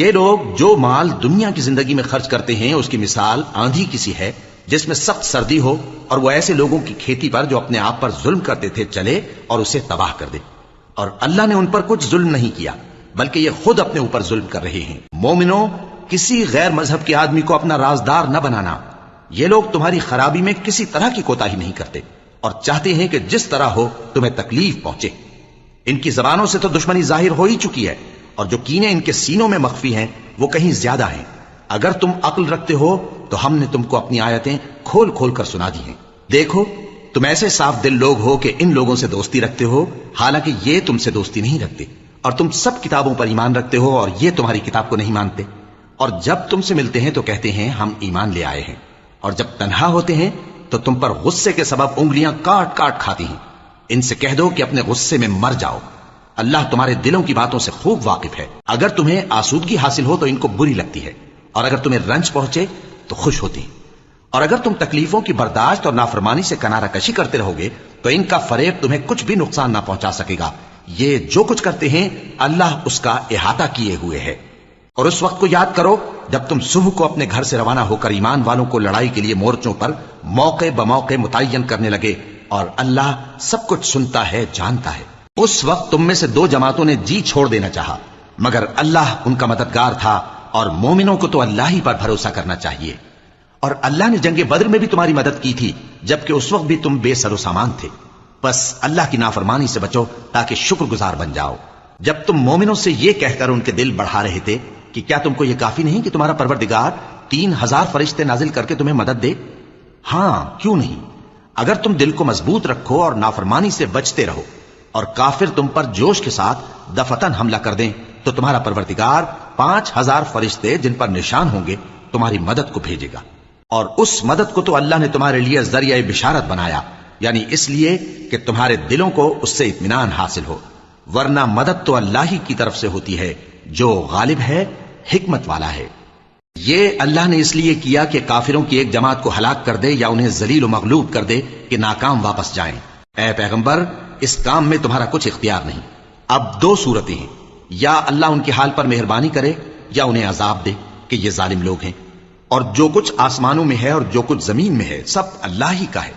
یہ لوگ جو مال دنیا کی زندگی میں خرچ کرتے ہیں اس کی مثال آندھی کسی ہے جس میں سخت سردی ہو اور وہ ایسے لوگوں کی کھیتی پر جو اپنے آپ پر ظلم کرتے تھے چلے اور اسے تباہ کر دے. اور اللہ نے ان پر کچھ ظلم نہیں کیا بلکہ یہ خود اپنے اوپر ظلم کر رہے ہیں. مومنوں، کسی غیر مذہب کے آدمی کو اپنا رازدار نہ بنانا. یہ لوگ تمہاری خرابی میں کسی طرح کی کوتاہی نہیں کرتے اور چاہتے ہیں کہ جس طرح ہو تمہیں تکلیف پہنچے. ان کی زبانوں سے تو دشمنی ظاہر ہو ہی چکی ہے اور جو کینے ان کے سینوں میں مخفی ہیں وہ کہیں زیادہ ہیں. اگر تم عقل رکھتے ہو تو ہم نے تم کو اپنی آیتیں کھول کھول کر سنا دی ہیں. دیکھو، تم ایسے صاف دل لوگ ہو کہ ان لوگوں سے دوستی رکھتے ہو حالانکہ یہ تم سے دوستی نہیں رکھتے، اور تم سب کتابوں پر ایمان رکھتے ہو اور یہ تمہاری کتاب کو نہیں مانتے. اور جب تم سے ملتے ہیں تو کہتے ہیں ہم ایمان لے آئے ہیں، اور جب تنہا ہوتے ہیں تو تم پر غصے کے سبب انگلیاں کاٹ کاٹ کھاتی ہیں. ان سے کہہ دو کہ اپنے غصے میں مر جاؤ. اللہ تمہارے دلوں کی باتوں سے خوب واقف ہے. اگر تمہیں آسودگی حاصل ہو تو ان کو بری لگتی ہے، اور اگر تمہیں رنج پہنچے تو خوش ہوتی ہیں. اور اگر تم تکلیفوں کی برداشت اور نافرمانی سے کنارہ کشی کرتے رہو گے تو ان کا فریب تمہیں کچھ بھی نقصان نہ پہنچا سکے گا. یہ جو کچھ کرتے ہیں اللہ اس کا احاطہ کیے ہوئے ہے. اور اس وقت کو یاد کرو جب تم صبح کو اپنے گھر سے روانہ ہو کر ایمان والوں کو لڑائی کے لیے مورچوں پر موقع بموقع متعین کرنے لگے، اور اللہ سب کچھ سنتا ہے، جانتا ہے. اس وقت تم میں سے دو جماعتوں نے جی چھوڑ دینا چاہا، مگر اللہ ان کا مددگار تھا، اور مومنوں کو تو اللہ ہی پر بھروسہ کرنا چاہیے. اور اللہ نے جنگ بدر میں بھی تمہاری مدد کی تھی جبکہ اس وقت بھی تم بے سر و سامان تھے. بس اللہ کی نافرمانی سے بچو تاکہ شکر گزار بن جاؤ. جب تم مومنوں سے یہ کہہ کر ان کے دل بڑھا رہے تھے کہ کیا تم کو یہ کافی نہیں کہ تمہارا پروردگار 3000 فرشتے نازل کر کے تمہیں مدد دے؟ ہاں، کیوں نہیں. اگر تم دل کو مضبوط رکھو اور نافرمانی سے بچتے رہو اور کافر تم پر جوش کے ساتھ دفتن حملہ کر دیں تو تمہارا پروردگار 5000 فرشتے جن پر نشان ہوں گے تمہاری مدد کو بھیجے گا. اور اس مدد کو تو اللہ نے تمہارے لیے ذریعہ بشارت بنایا، یعنی اس لیے کہ تمہارے دلوں کو اس سے اطمینان حاصل ہو، ورنہ مدد تو اللہ ہی کی طرف سے ہوتی ہے جو غالب ہے، حکمت والا ہے. یہ اللہ نے اس لیے کیا کہ کافروں کی ایک جماعت کو ہلاک کر دے یا انہیں ذلیل و مغلوب کر دے کہ ناکام واپس جائیں. اے پیغمبر، اس کام میں تمہارا کچھ اختیار نہیں. اب دو صورتیں ہیں، یا اللہ ان کے حال پر مہربانی کرے یا انہیں عذاب دے کہ یہ ظالم لوگ ہیں. اور جو کچھ آسمانوں میں ہے اور جو کچھ زمین میں ہے سب اللہ ہی کا ہے.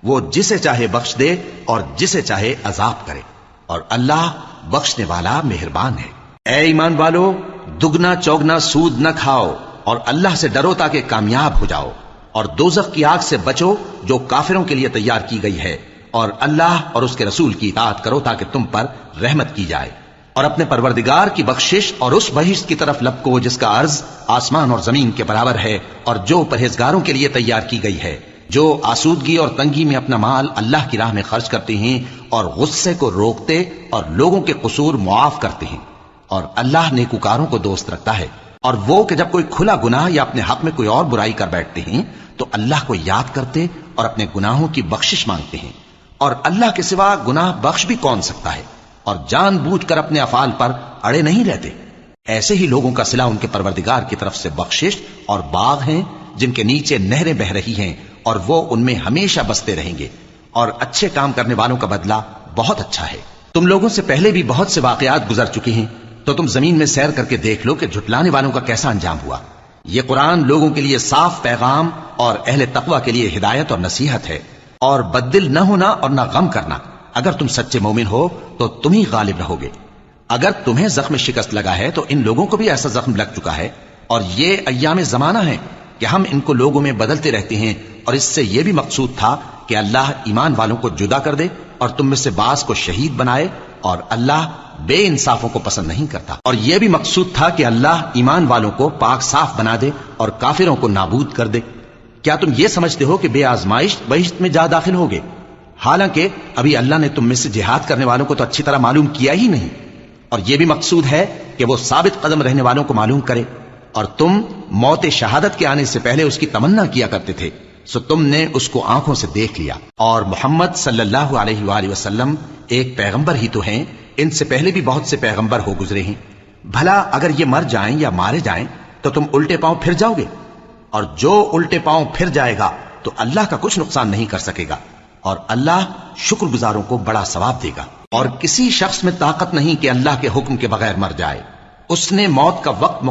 وہ جسے چاہے بخش دے اور جسے چاہے عذاب کرے، اور اللہ بخشنے والا مہربان ہے. اے ایمان والو، دگنا چوگنا سود نہ کھاؤ اور اللہ سے ڈرو تاکہ کامیاب ہو جاؤ. اور دوزخ کی آگ سے بچو جو کافروں کے لیے تیار کی گئی ہے، اور اللہ اور اس کے رسول کی اطاعت کرو تاکہ تم پر رحمت کی جائے. اور اپنے پروردگار کی بخشش اور اس بہشت کی طرف لپکو جس کا عرض آسمان اور زمین کے برابر ہے، اور جو پرہیزگاروں کے لیے تیار کی گئی ہے، جو آسودگی اور تنگی میں اپنا مال اللہ کی راہ میں خرچ کرتے ہیں اور غصے کو روکتے اور لوگوں کے قصور معاف کرتے ہیں. اور اللہ نیکوکاروں کو دوست رکھتا ہے. اور وہ کہ جب کوئی کھلا گناہ یا اپنے حق میں کوئی اور برائی کر بیٹھتے ہیں تو اللہ کو یاد کرتے اور اپنے گناہوں کی بخشش مانگتے ہیں. اور اللہ کے سوا گناہ بخش بھی کون سکتا ہے، اور جان بوجھ کر اپنے افعال پر اڑے نہیں رہتے. ایسے ہی لوگوں کا صلہ ان کے پروردگار کی طرف سے بخشش اور باغ ہیں جن کے نیچے نہریں بہ رہی ہیں، اور وہ ان میں ہمیشہ بستے رہیں گے. اور اچھے کام کرنے والوں کا بدلہ بہت اچھا ہے. تم لوگوں سے پہلے بھی بہت سے واقعات گزر چکے ہیں، تو تم زمین میں سیر کر کے دیکھ لو کہ جھٹلانے والوں کا کیسا انجام ہوا. یہ قرآن لوگوں کے لیے صاف پیغام اور اہل تقوی کے لیے ہدایت اور نصیحت ہے. اور بددل نہ ہونا اور نہ غم کرنا. اگر تم سچے مومن ہو تو تم ہی غالب رہو گے. اگر تمہیں زخم شکست لگا ہے تو ان لوگوں کو بھی ایسا زخم لگ چکا ہے. اور یہ ایام زمانہ ہے کہ ہم ان کو لوگوں میں بدلتے رہتے ہیں. اور اس سے یہ بھی مقصود تھا کہ اللہ ایمان والوں کو جدا کر دے اور تم میں سے بعض کو شہید بنائے، اور اللہ بے انصافوں کو پسند نہیں کرتا. اور یہ بھی مقصود تھا کہ اللہ ایمان والوں کو پاک صاف بنا دے اور کافروں کو نابود کر دے. کیا تم یہ سمجھتے ہو کہ بے آزمائش بہشت میں جا داخل ہوگے، حالانکہ ابھی اللہ نے تم میں سے جہاد کرنے والوں کو تو اچھی طرح معلوم کیا ہی نہیں. اور یہ بھی مقصود ہے کہ وہ ثابت قدم رہنے والوں کو معلوم کرے. اور تم موت شہادت کے آنے سے پہلے اس کی تمنا کیا کرتے تھے، سو تم نے اس کو آنکھوں سے دیکھ لیا. اور محمد صلی اللہ علیہ وآلہ وسلم ایک پیغمبر ہی تو ہیں، ان سے پہلے بھی بہت سے پیغمبر ہو گزرے ہیں. بھلا اگر یہ مر جائیں یا مارے جائیں تو تم الٹے پاؤں پھر جاؤ گے؟ اور جو الٹے پاؤں پھر جائے گا تو اللہ کا کچھ نقصان نہیں کر سکے گا، اور اللہ شکر گزاروں کو بڑا ثواب دے گا. اور کسی شخص میں طاقت نہیں کہ اللہ کے حکم کے بغیر مر جائے. اس نے موت کا وقت